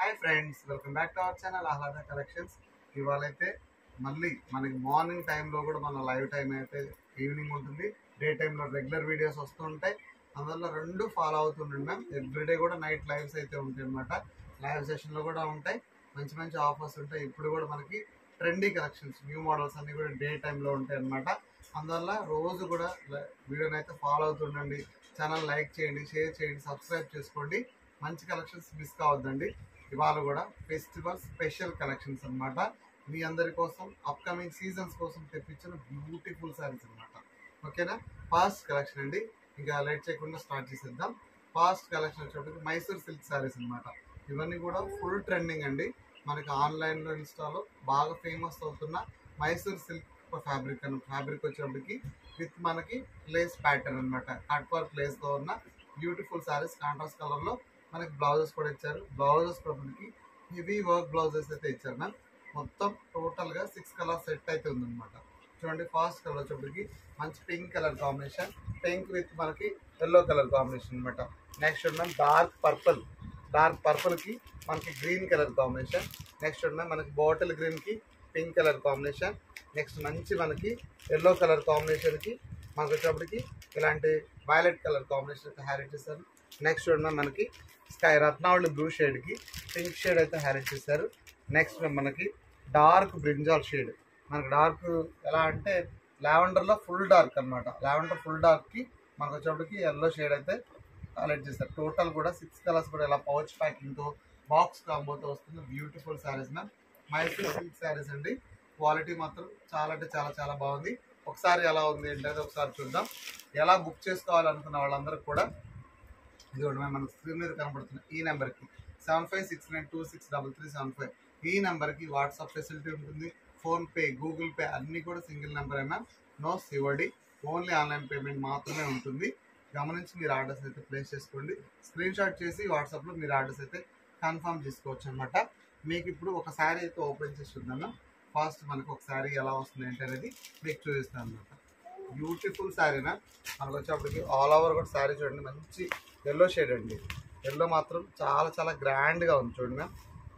Hi friends, welcome back to our channel Ahlada collections. ఇవాళైతే మళ్ళీ మనకి మార్నింగ్ టైంలో కూడా మన లైవ్ టైం అయితే ఈవినింగ్ ఉంటుంది. డే టైంలో రెగ్యులర్ వీడియోస్ వస్తూ ఉంటాయి. అందువల్ల రెండు ఫాలో అవుతుండండి మ్యామ్. ఎవ్రీడే కూడా నైట్ లైవ్స్ అయితే ఉంటాయి అనమాట. లైవ్ సెషన్లో కూడా ఉంటాయి, మంచి మంచి ఆఫర్స్ ఉంటాయి. ఇప్పుడు కూడా మనకి ట్రెండీ కలెక్షన్స్, న్యూ మోడల్స్ అన్నీ కూడా డే టైంలో ఉంటాయి అనమాట. అందువల్ల రోజు కూడా వీడియోని అయితే ఫాలో అవుతుండండి. ఛానల్ లైక్ చేయండి, షేర్ చేయండి, సబ్స్క్రైబ్ చేసుకోండి. మంచి కలెక్షన్స్ మిస్ కావద్దండి. ఇవాళ కూడా ఫెస్టివల్ స్పెషల్ కలెక్షన్స్ అనమాట. మీ అందరి కోసం అప్కమింగ్ సీజన్స్ కోసం తెప్పించిన బ్యూటిఫుల్ శారీస్ అనమాట. ఓకేనా, ఫాస్ట్ కలెక్షన్ అండి. ఇంకా లేట్ చేయకుండా స్టార్ట్ చేసేద్దాం. ఫాస్ట్ కలెక్షన్ వచ్చేటప్పటికి మైసూర్ సిల్క్ శారీస్ అనమాట. ఇవన్నీ కూడా ఫుల్ ట్రెండింగ్ అండి. మనకి ఆన్లైన్లో ఇన్స్టాలో బాగా ఫేమస్ అవుతున్న మైసూర్ సిల్క్ ఫ్యాబ్రిక్ వచ్చేటప్పటికి విత్ మనకి లేస్ ప్యాటర్న్ అనమాట. కట్ వర్క్ లేస్తో ఉన్న బ్యూటిఫుల్ శారీస్. కాంట్రాస్ట్ కలర్లో మనకి బ్లౌజెస్ కూడా ఇచ్చారు. బ్లౌజెస్ కూడా మనకి హెవీ వర్క్ బ్లౌజెస్ అయితే ఇచ్చారు మ్యామ్. మొత్తం టోటల్గా 6 కలర్ సెట్ అయితే ఉందన్నమాట. చూడండి, ఫాస్ట్ కలర్ వచ్చేప్పటికి మంచి pink colour combination, pink with మనకి ఎల్లో కలర్ కాంబినేషన్ అనమాట. నెక్స్ట్ మ్యామ్ డార్క్ పర్పుల్కి మనకి green colour combination. Next ma'am మనకి బాటిల్ గ్రీన్కి పింక్ కలర్ కాంబినేషన్. నెక్స్ట్ మంచి మనకి ఎల్లో కలర్ కాంబినేషన్కి మనకు వచ్చేప్పటికి ఇలాంటి వైలెట్ కలర్ కాంబినేషన్ అయితే హైలైట్ చేశారు. నెక్స్ట్ చూడండి మనకి స్కై రత్నావళి బ్లూ షేడ్కి పింక్ షేడ్ అయితే హైలైట్ చేశారు. నెక్స్ట్ మనకి డార్క్ బ్రింజాల్ షేడ్, మనకి డార్క్ ఎలా అంటే లావెండర్లో ఫుల్ డార్క్ అనమాట. లావెండర్ ఫుల్ డార్క్కి మనకు వచ్చేప్పటికి ఎల్లో షేడ్ అయితే హైలైట్ చేస్తారు. టోటల్ కూడా 6 కలర్స్ కూడా ఇలా పౌచ్ ప్యాకింగ్తో బాక్స్ కాంబోతో వస్తుంది. Beautiful saris ma'am. Mysore silk saris అండి. క్వాలిటీ మాత్రం చాలా అంటే చాలా చాలా బాగుంది. ఒకసారి ఎలా ఉంది ఏంటంటే ఒకసారి చూద్దాం. ఎలా బుక్ చేసుకోవాలనుకున్న వాళ్ళందరికీ కూడా ఇదిగోండి మన స్క్రీన్ మీద కనబడుతుంది ఈ నెంబర్కి 7569263375 ఈ నెంబర్కి వాట్సాప్ ఫెసిలిటీ ఉంటుంది. ఫోన్పే, గూగుల్ పే అన్నీ కూడా సింగిల్ నెంబర్ అయినా, no COD, only online payment మాత్రమే ఉంటుంది. గమనించి మీరు ఆర్డర్స్ అయితే ప్లేస్ చేసుకోండి. స్క్రీన్ షాట్ చేసి వాట్సాప్లో మీరు ఆర్డర్స్ అయితే కన్ఫర్మ్ చేసుకోవచ్చు అనమాట. మీకు ఇప్పుడు ఒక శారీ అయితే ఓపెన్ చేసి చూద్దాము. ఫస్ట్ మనకు ఒక శారీ ఎలా వస్తుంది ఏంటి అనేది మీకు చూపిస్తాను అనమాట. బ్యూటిఫుల్ శారీనా. మనకు వచ్చేప్పటికి ఆల్ ఓవర్ కూడా శారీ చూడండి, మంచి ఎల్లో షేడ్ అండి. ఎల్లో మాత్రం చాలా చాలా గ్రాండ్గా ఉంది చూడండి.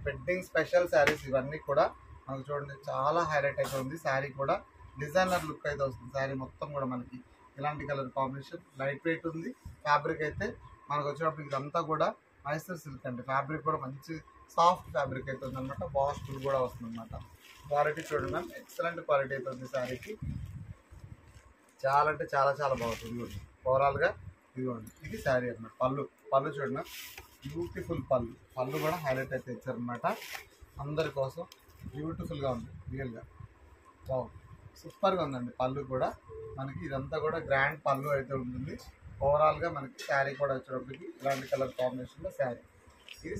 వెడ్డింగ్ స్పెషల్ శారీస్ ఇవన్నీ కూడా మనకు చూడండి చాలా హైలైట్ అయితే ఉంది. శారీ కూడా డిజైనర్ లుక్ అయితే వస్తుంది. శారీ మొత్తం కూడా మనకి ఇలాంటి కలర్ కాంబినేషన్, లైట్ వెయిట్ ఉంది. ఫ్యాబ్రిక్ అయితే మనకు వచ్చేటప్పుడు ఇదంతా కూడా మైసూర్ సిల్క్ అండి. ఫ్యాబ్రిక్ కూడా మంచి సాఫ్ట్ ఫ్యాబ్రిక్ అయితే ఉంది అనమాట. వాష్ఫుల్ కూడా వస్తుంది అనమాట. క్వాలిటీ చూడండి మ్యామ్, ఎక్సలెంట్ క్వాలిటీ అయితే ఉంది శారీకి. చాలా అంటే చాలా చాలా బాగుంటుంది. ఓవరాల్గా ఇదిగోండి, ఇది శారీ అనమాట. పళ్ళు చూడండి, బ్యూటిఫుల్ పళ్ళు కూడా హైలైట్ అయితే ఇచ్చారనమాట. అందరి కోసం బ్యూటిఫుల్గా ఉంది. రియల్గా బాగుంది, సూపర్గా ఉందండి. పళ్ళు కూడా మనకి ఇదంతా కూడా గ్రాండ్ పళ్ళు అయితే ఉంటుంది. ఓవరాల్గా మనకి శారీ కూడా వచ్చేటప్పటికి ఇలాంటి కలర్ కాంబినేషన్లో ఇది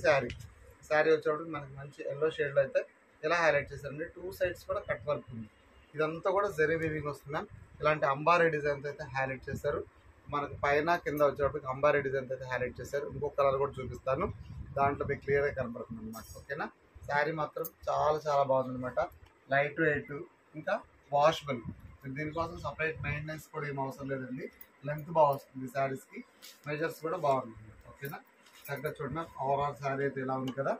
శారీ వచ్చేటప్పటికి మనకి మంచి ఎల్లో షేడ్లో అయితే ఇలా హైలైట్ చేశారండి. 2 సైడ్స్ కూడా కట్ వర్క్ ఉంది. ఇదంతా కూడా జరీ వీవింగ్ వస్తుంది. ఇలాంటి అంబారీ డిజైన్స్ అయితే హైలైట్ చేశారు. మనకు పైన కింద వచ్చేటప్పటికి అంబారీ డిజైన్స్ అయితే హైలైట్ చేశారు. ఇంకొక కలర్ కూడా చూపిస్తాను, దాంట్లో మీకు క్లియర్గా కనపడుతుంది అనమాట. ఓకేనా, శారీ మాత్రం చాలా చాలా బాగుంది అనమాట. లైట్ వెయిట్, ఇంకా వాషబుల్. దీనికోసం సపరేట్ మెయింటెనెన్స్ కూడా ఏం అవసరం లేదండి. లెంత్ బాగా వస్తుంది శారీస్కి, మెజర్స్ కూడా బాగుంది అనమాట. ఓకేనా, చక్కగా చూడండి. ఓవరాల్ శారీ అయితే ఇలా ఉంది కదా.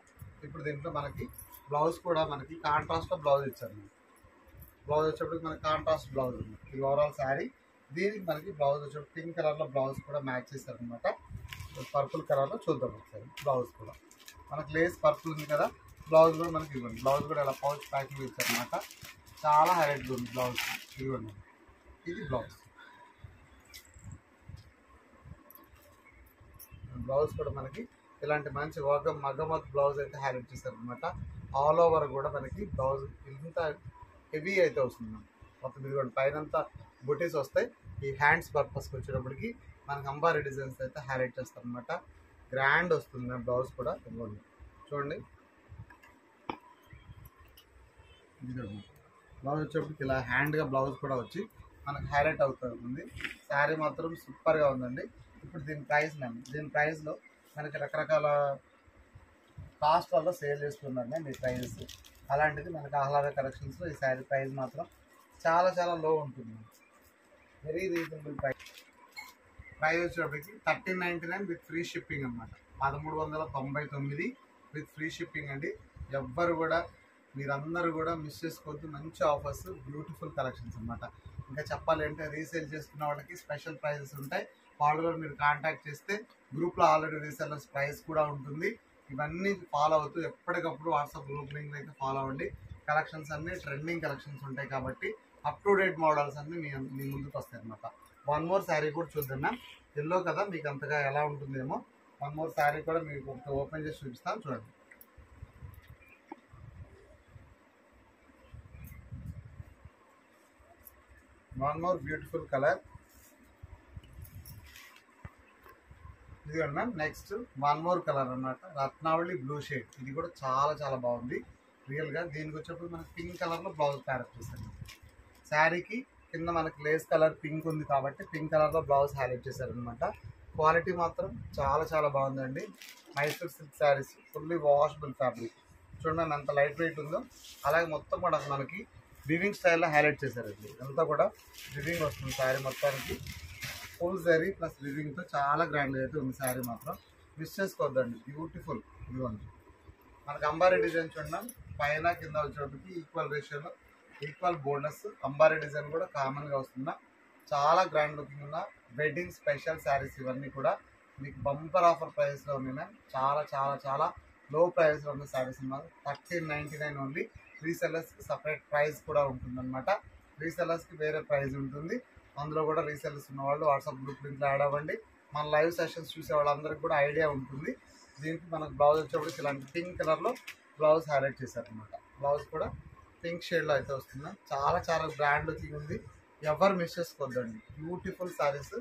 ఇప్పుడు దీంట్లో మనకి బ్లౌజ్ కూడా మనకి కాంట్రాస్ట్లో బ్లౌజ్ ఇచ్చారు. బ్లౌజ్ వచ్చేప్పటికి మనకి కాంట్రాస్ట్ బ్లౌజ్ ఉంది. ఇది ఓవరాల్ శారీ. దీనికి మనకి బ్లౌజ్ వచ్చేప్పుడు పింక్ కలర్లో బ్లౌజ్ కూడా మ్యాచ్ చేశారనమాట. పర్పుల్ కలర్లో చూద్దాం ఒకసారి. బ్లౌజ్ కూడా మనకి లేస్ పర్పుల్ ఉంది కదా, బ్లౌజ్ కూడా మనకి ఇవ్వండి. బ్లౌజ్ కూడా ఇలా పౌచ్ ప్యాకింగ్ ఇచ్చారనమాట. చాలా హైలైట్గా ఉంది బ్లౌజ్. ఇవ్వండి, ఇది బ్లౌజ్ కూడా మనకి ఇలాంటి మంచి మగ్గమత్ బ్లౌజ్ అయితే హైలైట్ చేశారనమాట. ఆల్ ఓవర్ కూడా మనకి బ్లౌజ్ ఇంత హెవీ అయితే వస్తుంది. మొత్తం ఇదిగోండి పైనంతా బుటీస్ వస్తాయి. ఈ హ్యాండ్స్ పర్పస్కి వచ్చేటప్పటికి మనకి అంబారీ డిజైన్స్ అయితే హైలైట్ చేస్తారు అనమాట. గ్రాండ్ వస్తుంది బ్లౌజ్ కూడా. ఇవ్వండి చూడండి, బ్లౌజ్ వచ్చేప్పటికి ఇలా హ్యాండ్గా బ్లౌజ్ కూడా వచ్చి మనకి హైలైట్ అవుతుంది. శారీ మాత్రం సూపర్గా ఉందండి. ఇప్పుడు దీని ప్రైస్లో మనకి రకరకాల కాస్ట్ వల్ల సేల్ చేస్తున్నారండి మీ ప్రైజెస్. అలాంటిది మనకి ఆహ్లాద కలెక్షన్స్లో ఈ శారీ ప్రైస్ మాత్రం చాలా చాలా లో ఉంటుంది. వెరీ రీజనబుల్ ప్రైస్ వచ్చేటప్పటికి 1399 విత్ ఫ్రీ షిప్పింగ్ అనమాట. 1399 విత్ ఫ్రీ షిప్పింగ్ అండి. ఎవ్వరు కూడా మీరందరూ కూడా మిస్ చేసుకోవద్దు. మంచి ఆఫర్స్, బ్యూటిఫుల్ కలెక్షన్స్ అనమాట. ఇంకా చెప్పాలి అంటే రీసేల్ చేసుకున్న వాళ్ళకి స్పెషల్ ప్రైజెస్ ఉంటాయి. వాళ్ళు కూడా మీరు కాంటాక్ట్ చేస్తే గ్రూప్లో ఆల్రెడీ రీసెల్లర్స్ ప్రైస్ కూడా ఉంటుంది. ఇవన్నీ ఫాలో అవుతూ ఎప్పటికప్పుడు వాట్సాప్ గ్రూప్ లింక్ అయితే ఫాలో అవ్వండి. కలెక్షన్స్ అన్నీ ట్రెండింగ్ కలెక్షన్స్ ఉంటాయి కాబట్టి అప్ టు డేట్ మోడల్స్ అన్నీ మీ ముందుకు వస్తాయి అనమాట. వన్ మోర్ శారీ కూడా చూద్దాం మ్యామ్. ఎల్లో కదా, మీకు అంతగా ఎలా ఉంటుందేమో. వన్ మోర్ శారీ కూడా మీకు ఓపెన్ చేసి చూపిస్తాను, చూడండి. వన్ మోర్ బ్యూటిఫుల్ కలర్ ఇదిగోండి ma'am. Next one more colour అన్నమాట, రత్నావళి బ్లూ షేడ్. ఇది కూడా చాలా చాలా బాగుంది రియల్గా. దీనికి వచ్చేప్పుడు మనకి పింక్ కలర్లో బ్లౌజ్ ప్యారెట్ చేశారు. శారీకి కింద మనకి లేస్ కలర్ పింక్ ఉంది కాబట్టి పింక్ కలర్లో బ్లౌజ్ హైలైట్ చేశారనమాట. క్వాలిటీ మాత్రం చాలా చాలా బాగుందండి. Mysore silk saris, fully washable fabric. చూడండి ఎంత లైట్ వెయిట్ ఉందో. అలాగే మొత్తం కూడా మనకి వివింగ్ స్టైల్లో హైలైట్ చేశారండి. ఇదంతా కూడా వివింగ్ వస్తుంది శారీ మొత్తానికి. ఫుల్ జరీ ప్లస్ వివింగ్తో చాలా గ్రాండ్గా అయితే ఉంది శారీ మాత్రం. మిస్ చేసుకోవద్దండి, బ్యూటిఫుల్. ఇదిగోండి మనకి అంబారీ డిజైన్ చూడండి, పైన కింద వచ్చేటప్పటికి ఈక్వల్ రేషియోలో ఈక్వల్ బోనస్ అంబారీ డిజైన్ కూడా కామన్గా వస్తుందా. చాలా గ్రాండ్ లుకింగ్ ఉన్న వెడ్డింగ్ స్పెషల్ శారీస్ ఇవన్నీ కూడా మీకు బంపర్ ఆఫర్ ప్రైస్లో ఉన్నాయి మ్యామ్. చాలా చాలా చాలా లో ప్రైస్లో ఉన్న శారీస్ ఉన్నారు. 1399 ఓన్లీ. రీసెల్లర్స్కి సపరేట్ ప్రైస్ కూడా ఉంటుందన్నమాట. రీసెల్లర్స్కి వేరే ప్రైస్ ఉంటుంది. అందులో కూడా రీసెల్లర్స్ ఉన్న వాళ్ళు వాట్సాప్ గ్రూప్ లింక్లో యాడ్ అవ్వండి. మన లైవ్ సెషన్స్ చూసే వాళ్ళందరికీ కూడా ఐడియా ఉంటుంది. దీనికి మనకు బ్లౌజ్ వచ్చేప్పటికి ఇలాంటి పింక్ కలర్లో బ్లౌజ్ హైలైట్ చేశారనమాట. బ్లౌజ్ కూడా పింక్ షేడ్లో అయితే వస్తుంది. చాలా చాలా బ్రాండ్ లుకింగ్ ఉంది. ఎవరు మిస్ చేసుకోవద్దండి. Beautiful saris,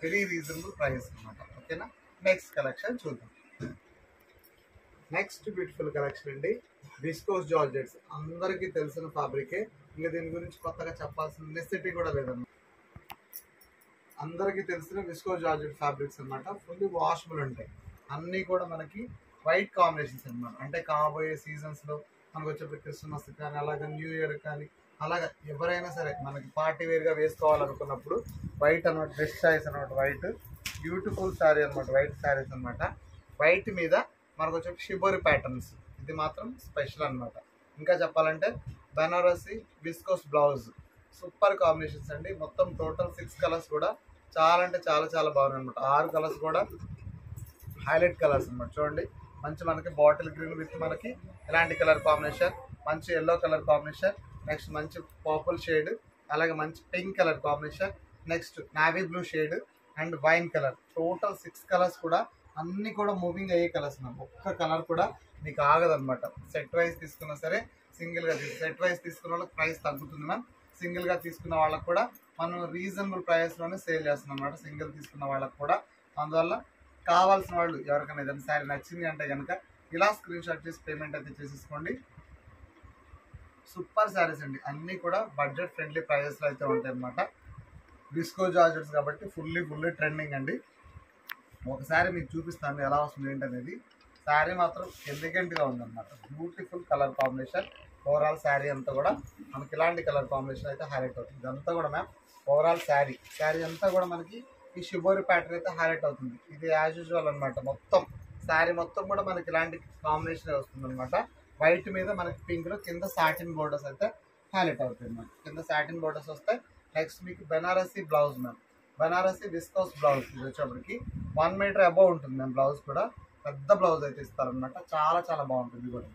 very reasonable price అనమాట. ఓకేనా. నెక్స్ట్ కలెక్షన్ చూద్దాం. నెక్స్ట్ బ్యూటిఫుల్ కలెక్షన్ అండి, విస్కోస్ జార్జెట్స్. అందరికీ తెలిసిన ఫ్యాబ్రికే, ఇంకా దీని గురించి కొత్తగా చెప్పాల్సిన నెసెసిటీ కూడా లేదన్నమాట. అందరికీ తెలిసిన విస్కోస్ జార్జెట్ ఫ్యాబ్రిక్స్ అనమాట. ఫుల్లీ వాషబుల్ ఉంటాయి. అన్నీ కూడా మనకి వైట్ కాంబినేషన్స్ అనమాట. అంటే కాబోయే సీజన్స్లో మనకు వచ్చే క్రిస్మస్ కానీ అలాగే న్యూ ఇయర్ కానీ అలాగే ఎవరైనా సరే మనకి పార్టీ వేర్గా వేసుకోవాలనుకున్నప్పుడు వైట్ అనమాట బెస్ట్ చాయిస్ అనమాట. వైట్ బ్యూటిఫుల్ శారీ అనమాట. వైట్ శారీస్ అనమాట. వైట్ మీద మనకు వచ్చే షిబోరి ప్యాటర్న్స్, ఇది మాత్రం స్పెషల్ అనమాట. ఇంకా చెప్పాలంటే Banarasi viscose blouse, super combinations అండి. మొత్తం టోటల్ 6 కలర్స్ కూడా చాలా అంటే చాలా చాలా బాగున్నాయి అనమాట. 6 కలర్స్ కూడా హైలైట్ కలర్స్ అనమాట. చూడండి మంచి మనకి బాటిల్ గ్రీన్ విత్ మనకి ఇలాంటి కలర్ కాంబినేషన్, మంచి ఎల్లో కలర్ కాంబినేషన్, నెక్స్ట్ మంచి పర్పుల్ షేడ్, అలాగే మంచి pink colour combination, next navy blue shade and wine colour. Total 6 colours కూడా అన్నీ కూడా మూవింగ్ అయ్యే కలర్స్ మ్యామ్. ఒక్క కలర్ కూడా మీకు ఆగదనమాట. సెట్ వైజ్ తీసుకున్నా సరే సింగిల్గా సెట్ వైజ్ తీసుకున్న వాళ్ళకి ప్రైస్ తగ్గుతుంది మ్యామ్. సింగిల్గా తీసుకున్న వాళ్ళకి కూడా మనం రీజనబుల్ ప్రైస్లోనే సేల్ చేస్తున్నాం అనమాట. సింగిల్ తీసుకున్న వాళ్ళకి కూడా. అందువల్ల కావాల్సిన వాళ్ళు ఎవరికైనా ఏదైనా శారీ నచ్చింది అంటే కనుక ఇలా స్క్రీన్ షాట్ చేసి పేమెంట్ అయితే చేసేసుకోండి. సూపర్ శారీస్ అండి. అన్నీ కూడా బడ్జెట్ ఫ్రెండ్లీ ప్రైజెస్లో అయితే ఉంటాయి అనమాట. విస్కో జార్జెట్స్ కాబట్టి ఫుల్లీ ట్రెండింగ్ అండి. ఒకసారి మీకు చూపిస్తాను ఎలా వస్తుంది ఏంటనేది. శారీ మాత్రం ఎలిగెంట్గా ఉందన్నమాట. Beautiful colour combination. Overall sari అంతా కూడా మనకి ఇలాంటి కలర్ కాంబినేషన్ అయితే హైలైట్ అవుతుంది. ఇదంతా కూడా మ్యామ్ ఓవరాల్ శారీ అంతా కూడా మనకి ఈ షిబోరి ప్యాటర్న్ అయితే హైలైట్ అవుతుంది. ఇది యాజ్ యూజువల్ అనమాట. మొత్తం శారీ మొత్తం కూడా మనకి ఇలాంటి కాంబినేషన్ వస్తుంది అనమాట. వైట్ మీద మనకి పింక్లో కింద సాటిన్ బోర్డర్స్ అయితే హైలైట్ అవుతుంది అనమాట. కింద సాటిన్ బోర్డర్స్ వస్తాయి. నెక్స్ట్ మీకు Banarasi blouse ma'am. Banarasi viscose blouse. ఇది వచ్చేప్పటికి 1 మీటర్ అబౌవ్ ఉంటుంది మ్యామ్. బ్లౌజ్ కూడా పెద్ద బ్లౌజ్ అయితే ఇస్తారనమాట. చాలా చాలా బాగుంటుంది కూడా.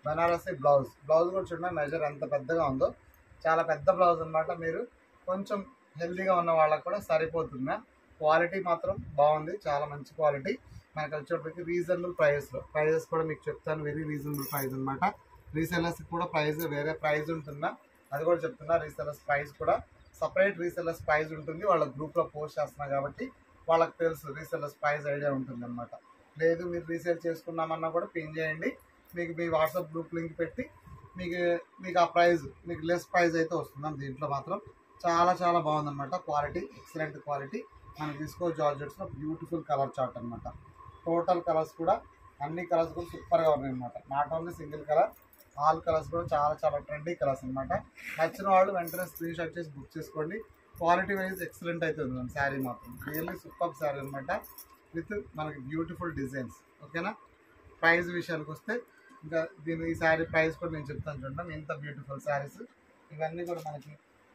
బెనారసీ బ్లౌజ్ కూడా చూడండి మెజర్ ఎంత పెద్దగా ఉందో. చాలా పెద్ద బ్లౌజ్ అనమాట. మీరు కొంచెం హెల్దీగా ఉన్న వాళ్ళకి కూడా సరిపోతుంది మ్యామ్. క్వాలిటీ మాత్రం బాగుంది, చాలా మంచి క్వాలిటీ. మనకి వచ్చేప్పటికి రీజనబుల్ ప్రైజెస్ కూడా మీకు చెప్తాను. వెరీ రీజనబుల్ ప్రైస్ అనమాట. రీసెల్లర్స్కి కూడా ప్రైస్ వేరే ప్రైస్ ఉంటుందా అది కూడా చెప్తున్నా. రీసెల్లర్స్ ప్రైస్ కూడా సపరేట్ రీసెల్లర్స్ ప్రైస్ ఉంటుంది. వాళ్ళ గ్రూప్లో పోస్ట్ చేస్తున్నారు కాబట్టి వాళ్ళకి తెలుసు రీసెల్లర్స్ ప్రైస్ ఐడియా ఉంటుంది అనమాట. లేదు మీరు రీసేల్ చేసుకున్నామన్నా కూడా పిన్ చేయండి. మీకు మీ వాట్సాప్ గ్రూప్ లింక్ పెట్టి మీకు ఆ ప్రైస్ మీకు లెస్ ప్రైస్ అయితే వస్తుందాం. దీంట్లో మాత్రం చాలా చాలా బాగుందన్నమాట. Quality excellent quality. మనకి విస్కో జార్జెట్స్లో బ్యూటిఫుల్ కలర్ చార్ట్ అనమాట. టోటల్ కలర్స్ కూడా అన్ని కలర్స్ కూడా సూపర్గా ఉన్నాయి అనమాట. Not only single colour, all colours కూడా చాలా చాలా ట్రెండీ కలర్స్ అనమాట. నచ్చిన వాళ్ళు వెంటనే స్క్రీన్ షాట్ చేసి బుక్ చేసుకోండి. క్వాలిటీ వైజ్ ఎక్సలెంట్ అయితే ఉంది శారీ మాత్రం. రియల్లీ సూపర్ శారీ అనమాట విత్ మనకి బ్యూటిఫుల్ డిజైన్స్. ఓకేనా. ప్రైస్ విషయానికి వస్తే ఇంకా ఈ శారీ ప్రైస్ కూడా నేను చెప్తాను చూడండి. ఇంత బ్యూటిఫుల్ శారీస్ ఇవన్నీ కూడా మనకి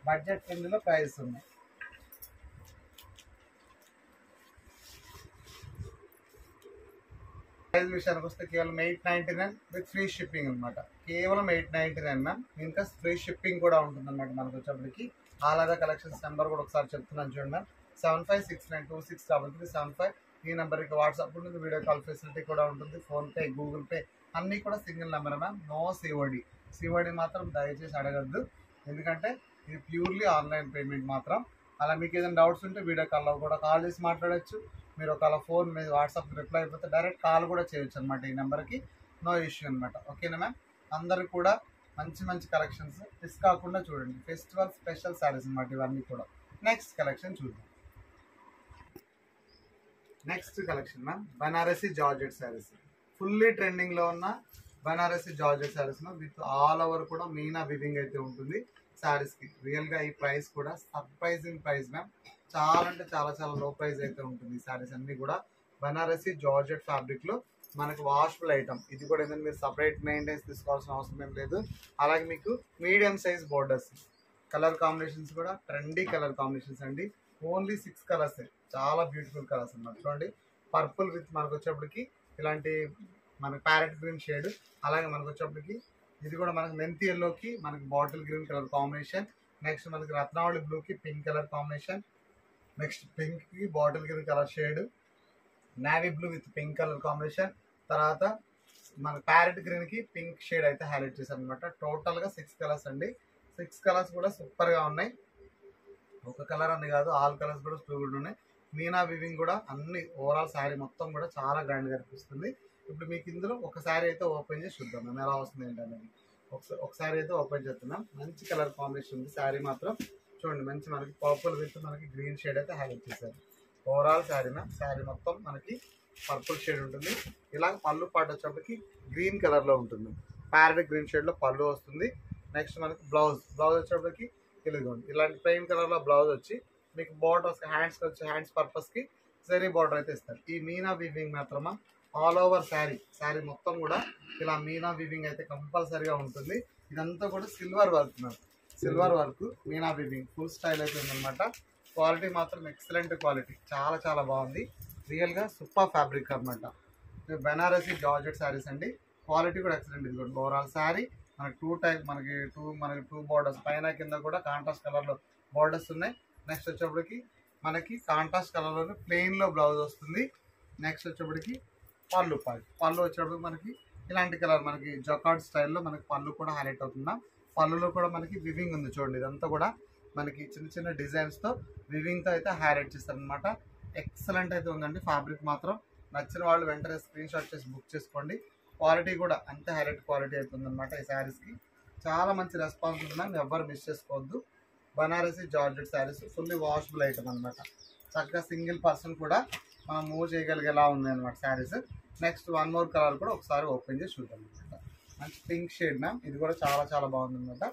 బడ్జెట్ ఫ్రెండ్లీలో ప్రైస్ ఉన్నాయి. ప్రైస్ విషయానికి వస్తే కేవలం 899 విత్ ఫ్రీ షిప్పింగ్ అనమాట. కేవలం 899 మ్యామ్. ఇంకా ఫ్రీ షిప్పింగ్ కూడా ఉంటుంది అనమాట మనకు వచ్చేప్పటికి. ఆలాగా కలెక్షన్స్ నెంబర్ కూడా ఒకసారి చెప్తున్నాను చూడండి మ్యామ్. 7569263375. ఈ నెంబర్కి వాట్సాప్ ఉంటుంది, వీడియో కాల్ ఫెసిలిటీ కూడా ఉంటుంది, ఫోన్పే, గూగుల్ పే అన్నీ కూడా single number ma'am. No COD. COD మాత్రం దయచేసి అడగద్దు, ఎందుకంటే ఇది ప్యూర్లీ ఆన్లైన్ పేమెంట్ మాత్రం. అలా మీకు ఏదైనా డౌట్స్ ఉంటే వీడియో కాల్లో కూడా కాల్ చేసి మాట్లాడచ్చు. మీరు ఒకవేళ ఫోన్ మీద వాట్సాప్ రిప్లై అయిపోతే డైరెక్ట్ కాల్ కూడా చేయొచ్చు అనమాట ఈ నెంబర్కి. నో ఇష్యూ అనమాట. ఓకేనా మ్యామ్. అందరు కూడా మంచి మంచి కలెక్షన్స్ మిస్ కాకుండా చూడండి. ఫెస్టివల్ స్పెషల్ శారీస్ అనమాట ఇవన్నీ కూడా. నెక్స్ట్ కలెక్షన్ చూద్దాం. Next collection ma'am Banarasi georgette saris. Fully ట్రెండింగ్లో ఉన్న Banarasi georgette saris with all over కూడా మీనా వివింగ్ అయితే ఉంటుంది శారీస్కి. రియల్గా ఈ ప్రైస్ కూడా సర్ప్రైజింగ్ ప్రైస్ మ్యామ్. చాలా అంటే చాలా చాలా లో ప్రైస్ అయితే ఉంటుంది ఈ శారీస్ అన్నీ కూడా. బనారసి జార్జెట్ ఫ్యాబ్రిక్లో మనకు వాషబుల్ ఐటమ్. ఇది కూడా ఏంటంటే మీరు సపరేట్ మెయింటెనెన్స్ తీసుకోవాల్సిన అవసరం ఏం లేదు. అలాగే మీకు medium size borders, colour combinations కూడా ట్రెండీ కలర్ కాంబినేషన్స్ అండి. ఓన్లీ 6 కలర్స్, చాలా బ్యూటిఫుల్ కలర్స్ అన్నమాట. చూడండి, పర్పుల్ విత్ మనకు వచ్చేప్పటికి ఇలాంటి మనకి ప్యారెట్ గ్రీన్ షేడ్. అలాగే మనకు వచ్చేప్పటికి ఇది కూడా మనకి మెంతి ఎల్లోకి మనకి bottle green colour combination. Next మనకి రత్నావళి బ్లూకి పింక్ కలర్ కాంబినేషన్. నెక్స్ట్ పింక్కి bottle green colour shade, navy blue with pink colour combination. తర్వాత మన ప్యారెట్ గ్రీన్కి పింక్ షేడ్ అయితే హైలైట్ చేశారు అనమాట. టోటల్గా 6 కలర్స్ అండి. 6 కలర్స్ కూడా సూపర్గా ఉన్నాయి. ఒక కలర్ అని కాదు, ఆల్ కలర్స్ కూడా సూపర్ ఉన్నాయి. మీనా వివింగ్ కూడా అన్ని ఓవరాల్ శారీ మొత్తం కూడా చాలా గ్రాండ్గా అనిపిస్తుంది. ఇప్పుడు మీకు ఇందులో ఒక శారీ అయితే ఓపెన్ చేసి చూద్దాం మేము ఎలా వస్తుంది ఏంటనేది. ఒకసారి అయితే ఓపెన్ చేస్తున్నాం. మంచి కలర్ కాంబినేషన్ ఉంది శారీ మాత్రం. చూడండి, మంచి మనకి పర్పుల్ విత్ మనకి గ్రీన్ షేడ్ అయితే హైలైట్ చేశారు. Overall sari ma'am. శారీ మొత్తం మనకి పర్పుల్ షేడ్ ఉంటుంది. ఇలా పళ్ళు పాటు వచ్చేప్పటికి గ్రీన్ కలర్లో ఉంటుంది. ప్యారెట్ గ్రీన్ షేడ్లో పళ్ళు వస్తుంది. నెక్స్ట్ మనకి బ్లౌజ్ వచ్చేప్పటికి ఇదిగోండి ఇలాంటి ప్లెయిన్ కలర్లో బ్లౌజ్ వచ్చి మీకు బార్డర్స్ హ్యాండ్స్కి వచ్చి హ్యాండ్స్ పర్పస్కి జరీ బార్డర్ అయితే ఇస్తారు. ఈ మీనా వివింగ్ మాత్రమా ఆల్ ఓవర్ శారీ మొత్తం కూడా ఇలా మీనా వివింగ్ అయితే కంపల్సరీగా ఉంటుంది. ఇదంతా కూడా silver work ma'am. Silver work Meena weaving full style అయితే ఉందన్నమాట. క్వాలిటీ మాత్రం ఎక్సలెంట్ క్వాలిటీ, చాలా చాలా బాగుంది. రియల్గా సూపర్ ఫ్యాబ్రిక్ అనమాట. బెనారసీ జార్జెట్ శారీస్ అండి. క్వాలిటీ కూడా ఎక్సలెంట్. ఇది కూడా ఓవరాల్ శారీ మనకి టూ బార్డర్స్ పైన కింద కూడా కాంట్రాస్ట్ కలర్లో బార్డర్స్ ఉన్నాయి. నెక్స్ట్ వచ్చేప్పటికి మనకి కాంట్రాస్ట్ కలర్లో ప్లెయిన్లో బ్లౌజ్ వస్తుంది. నెక్స్ట్ వచ్చేప్పటికి పళ్ళు వచ్చేప్పటికి మనకి ఇలాంటి కలర్ మనకి జకార్డ్ స్టైల్లో మనకి పళ్ళు కూడా హైలైట్ అవుతుందా. పళ్ళులో కూడా మనకి వివింగ్ ఉంది చూడండి. ఇదంతా కూడా మనకి చిన్న చిన్న డిజైన్స్తో వివింగ్తో అయితే హైలైట్ చేస్తారనమాట. ఎక్సలెంట్ అయితే ఉందండి. ఫ్యాబ్రిక్ మాత్రం నచ్చిన వాళ్ళు వెంటనే స్క్రీన్ షాట్ చేసి బుక్ చేసుకోండి. క్వాలిటీ కూడా అంతే హైలైట్ క్వాలిటీ అవుతుందన్నమాట. ఈ శారీస్కి చాలా మంచి రెస్పాన్స్ ఉంటుందని ఎవ్వరు మిస్ చేసుకోవద్దు. Banarasi georgette saris fully washable item అనమాట. చక్కగా సింగిల్ పర్సన్ కూడా మనం మూవ్ చేయగలిగేలా ఉంది అనమాట saris. Next one more colour కూడా ఒకసారి ఓపెన్ చేసి చూద్దాం అనమాట. మంచి పింక్ షేడ్ మ్యామ్. ఇది కూడా చాలా చాలా బాగుంది అనమాట.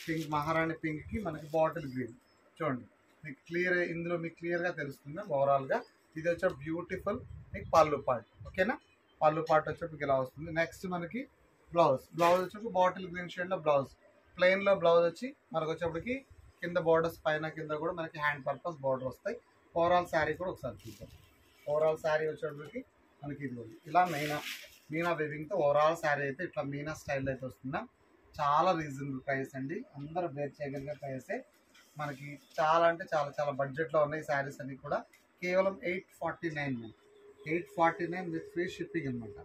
పింక్ మహారాణి పింక్కి మనకి బాటిల్ గ్రీన్ చూడండి. మీకు ఇందులో మీకు క్లియర్గా తెలుస్తుంది ఓవరాల్గా. ఇది వచ్చే బ్యూటిఫుల్ మీకు పళ్ళు పార్ట్. ఓకేనా, పళ్ళు పార్ట్ వచ్చేప్పటికి ఇలా వస్తుంది. నెక్స్ట్ మనకి బ్లౌజ్ వచ్చేప్పటికి బాటిల్ గ్రీన్ షేడ్లో బ్లౌజ్, ప్లెయిన్లో బ్లౌజ్ వచ్చి మనకు వచ్చేప్పటికి కింద బార్డర్స్ పైన కింద కూడా మనకి హ్యాండ్ పర్పస్ బార్డర్ వస్తాయి. ఓవరాల్ శారీ కూడా ఒకసారి చూద్దాం. ఓవరాల్ శారీ వచ్చేప్పటికి మనకి ఇది ఇలా మీనా వివింగ్తో ఓవరాల్ శారీ అయితే ఇట్లా మీనా స్టైల్ అయితే వస్తుందా. చాలా రీజనబుల్ ప్రైస్ అండి. అందరూ వేర్ చేయగలిగే ప్రైసే. మనకి చాలా అంటే చాలా చాలా బడ్జెట్లో ఉన్నాయి శారీస్ అన్ని కూడా. కేవలం 849 విత్ ఫ్రీ షిప్పింగ్ అనమాట.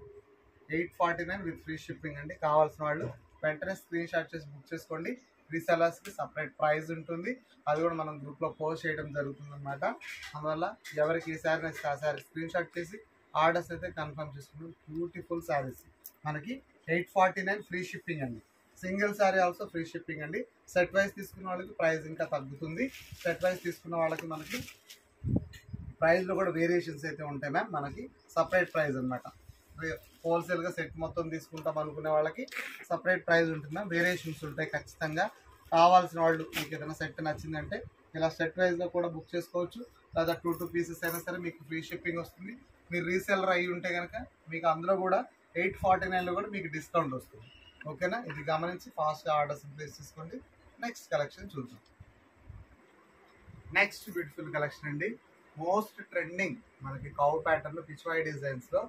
849 విత్ ఫ్రీ షిప్పింగ్ అండి. కావాల్సిన వాళ్ళు వెంటనే స్క్రీన్ షాట్ చేసి బుక్ చేసుకోండి. రీసెలర్స్కి సపరేట్ ప్రైస్ ఉంటుంది. అది కూడా మనం గ్రూప్లో పోస్ట్ చేయడం జరుగుతుంది అనమాట. అందువల్ల ఎవరికి ఏ శారీ నచ్చితే ఆ శారీ స్క్రీన్ షాట్ చేసి ఆర్డర్స్ అయితే కన్ఫర్మ్ చేసుకుంటాం. బ్యూటిఫుల్ శారీస్ మనకి 849 ఫ్రీ షిప్పింగ్ అండి. Single sari also free shipping అండి. సెట్ వైజ్ తీసుకున్న వాళ్ళకి ప్రైస్ ఇంకా తగ్గుతుంది. సెట్ వైజ్ తీసుకున్న వాళ్ళకి మనకి ప్రైస్లో కూడా వేరియేషన్స్ అయితే ఉంటాయి మ్యామ్. మనకి సపరేట్ ప్రైస్ అనమాట. హోల్సేల్గా సెట్ మొత్తం తీసుకుంటాం అనుకునే వాళ్ళకి సపరేట్ ప్రైస్ ఉంటుంది మ్యామ్. వేరియేషన్స్ ఉంటాయి ఖచ్చితంగా. కావాల్సిన వాళ్ళు మీకు ఏదైనా సెట్ నచ్చిందంటే ఇలా సెట్ వైజ్గా కూడా బుక్ చేసుకోవచ్చు. లేదా 2 పీసెస్ అయినా సరే మీకు ఫ్రీ షిప్పింగ్ వస్తుంది. మీరు రీసేలర్ అయ్యి ఉంటే కనుక మీకు అందులో కూడా 849లో కూడా మీకు డిస్కౌంట్ వస్తుంది. ఓకేనా, ఇది గమనించి ఫాస్ట్గా ఆర్డర్స్ ప్లేస్ చేసుకోండి. నెక్స్ట్ కలెక్షన్ చూద్దాం. నెక్స్ట్ బ్యూటిఫుల్ కలెక్షన్ అండి, మోస్ట్ ట్రెండింగ్ మనకి కౌ ప్యాటర్న్ పిచ్వాయి డిజైన్స్లో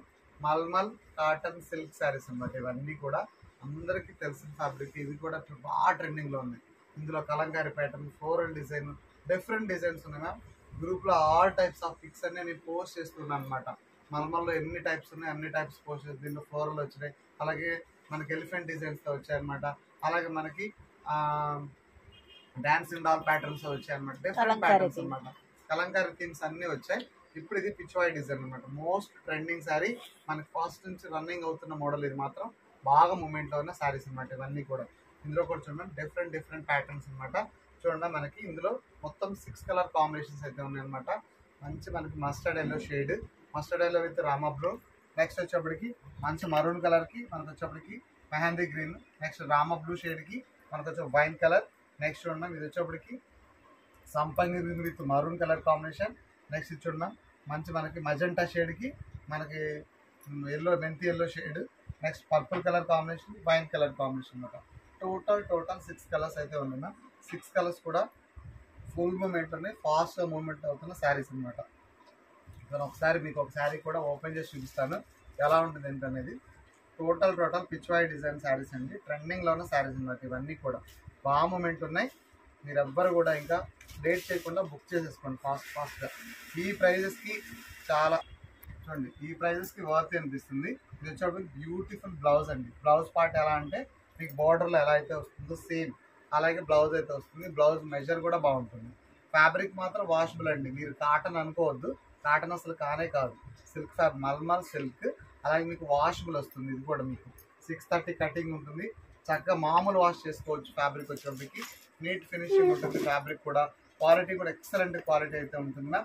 మల్మల్ కాటన్ సిల్క్ శారీస్ అన్నమాట. ఇవన్నీ కూడా అందరికీ తెలిసిన ఫ్యాబ్రిక్. ఇది కూడా బాగా ట్రెండింగ్లో ఉన్నాయి. ఇందులో Kalamkari pattern, floral design, different designs ఉన్నాయి మ్యామ్. గ్రూప్లో ఆల్ టైప్స్ ఆఫ్ పిక్స్ అన్ని నేను పోస్ట్ చేస్తున్నాను అనమాట. మల్మల్లో ఎన్ని టైప్స్ ఉన్నాయి అన్ని టైప్స్ పోస్ట్ చేసి, దీంట్లో ఫ్లోరల్ వచ్చినాయి, అలాగే మనకి ఎలిఫెంట్ డిజైన్స్తో వచ్చాయన్నమాట. అలాగే మనకి డాన్స్ అండ్ ఆల్ ప్యాటర్న్స్ వచ్చాయి అనమాట. డిఫరెంట్ ప్యాటర్న్స్ అనమాట. కలంకారీ థీమ్స్ అన్ని వచ్చాయి. ఇప్పుడు ఇది పిచ్వాయి డిజైన్ అనమాట. మోస్ట్ ట్రెండింగ్ శారీ, మనకి ఫస్ట్ నుంచి రన్నింగ్ అవుతున్న మోడల్. ఇది మాత్రం బాగా మూమెంట్లో ఉన్న శారీస్ అనమాట ఇవన్నీ కూడా. ఇందులో కూడా చూడండి డిఫరెంట్ డిఫరెంట్ ప్యాటర్న్స్ అనమాట. చూడండి మనకి ఇందులో మొత్తం 6 కలర్ కాంబినేషన్స్ అయితే ఉన్నాయి అనమాట. మంచి మనకి mustard yellow shade, mustard yellow with Rama blue, next వచ్చేప్పటికి మంచి మరూన్ కలర్కి మనకు వచ్చేప్పటికి mehndi green, next Rama blue షేడ్కి మనకు వచ్చే వైన్ కలర్, నెక్స్ట్ చూడండి ఇది వచ్చేప్పటికి సంపంగి green with maroon colour combination, next చూడండి మంచి మనకి మజెంటా షేడ్కి మనకి ఎల్లో మెంతి yellow shade, next purple colour combination, wine colour combination అనమాట. టోటల్ 6 కలర్స్ అయితే ఉన్నాయి మ్యామ్. 6 కలర్స్ కూడా ఫుల్ మూమెంట్ ఉన్నాయి, ఫాస్ట్గా మూమెంట్ అవుతున్న శారీస్ అనమాట. నేను ఒకసారి మీకు ఒక శారీ కూడా ఓపెన్ చేసి చూపిస్తాను ఎలా ఉంటుంది ఏంటనేది. టోటల్ పిచ్వాయి డిజైన్ శారీస్ అండి. ట్రెండింగ్లో ఉన్న శారీస్ అనమాట ఇవన్నీ కూడా. బాగా మూమెంట్ ఉన్నాయి. మీరు ఎవ్వరు కూడా ఇంకా లేట్ చేయకుండా బుక్ చేసేసుకోండి ఫాస్ట్గా. ఈ ప్రైజెస్కి చాలా చూడండి, ఈ ప్రైజెస్కి వర్త్ అనిపిస్తుంది. ఇది వచ్చేటప్పుడు బ్యూటిఫుల్ బ్లౌజ్ అండి. బ్లౌజ్ పార్ట్ ఎలా అంటే మీకు బార్డర్లో ఎలా అయితే వస్తుందో సేమ్ అలాగే బ్లౌజ్ అయితే వస్తుంది. బ్లౌజ్ మెజర్ కూడా బాగుంటుంది. ఫ్యాబ్రిక్ మాత్రం వాషబుల్ అండి. మీరు కాటన్ అనుకోవద్దు, కాటన్ అసలు కానే కాదు. సిల్క్ ఫ్యాబ్రిక్, మల్మల్ సిల్క్. అలాగే మీకు వాషబుల్ వస్తుంది. ఇది కూడా మీకు 630 కటింగ్ ఉంటుంది. చక్కగా మామూలు వాష్ చేసుకోవచ్చు. ఫ్యాబ్రిక్ వచ్చేప్పటికి నీట్ ఫినిషింగ్ ఉంటుంది. ఫ్యాబ్రిక్ కూడా క్వాలిటీ కూడా ఎక్సలెంట్ క్వాలిటీ అయితే ఉంటుందా.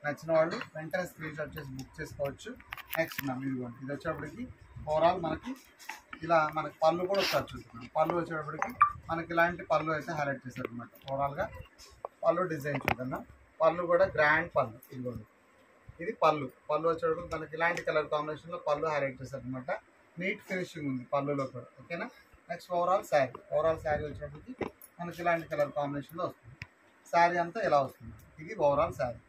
నచ్చిన వాళ్ళు వెంటనే స్క్రీన్ షాట్ చేసి బుక్ చేసుకోవచ్చు. నెక్స్ట్ మ్యామ్ ఇదిగోండి, ఇది వచ్చేప్పటికి ఓవరాల్ మనకి ఇలా మనకి పళ్ళు కూడా ఒకసారి చూస్తున్నాం. పళ్ళు వచ్చేటప్పటికి మనకి ఇలాంటి పళ్ళు అయితే హైలైట్ చేశారు అనమాట. ఓవరాల్గా పళ్ళు డిజైన్ చూద్దాం. పళ్ళు కూడా గ్రాండ్ పళ్ళు. ఇదిగోండి ఇది పళ్ళు వచ్చేటప్పుడు మనకి ఇలాంటి కలర్ కాంబినేషన్లో పళ్ళు హైలైట్ చేశారు అనమాట. నీట్ ఫినిషింగ్ ఉంది పళ్ళులో కూడా. ఓకేనా, నెక్స్ట్ ఓవరాల్ శారీ వచ్చేటప్పటికి మనకి ఇలాంటి కలర్ కాంబినేషన్లో వస్తుంది. శారీ అంతా ఇలా వస్తుంది. ఇది ఓవరాల్ శారీ.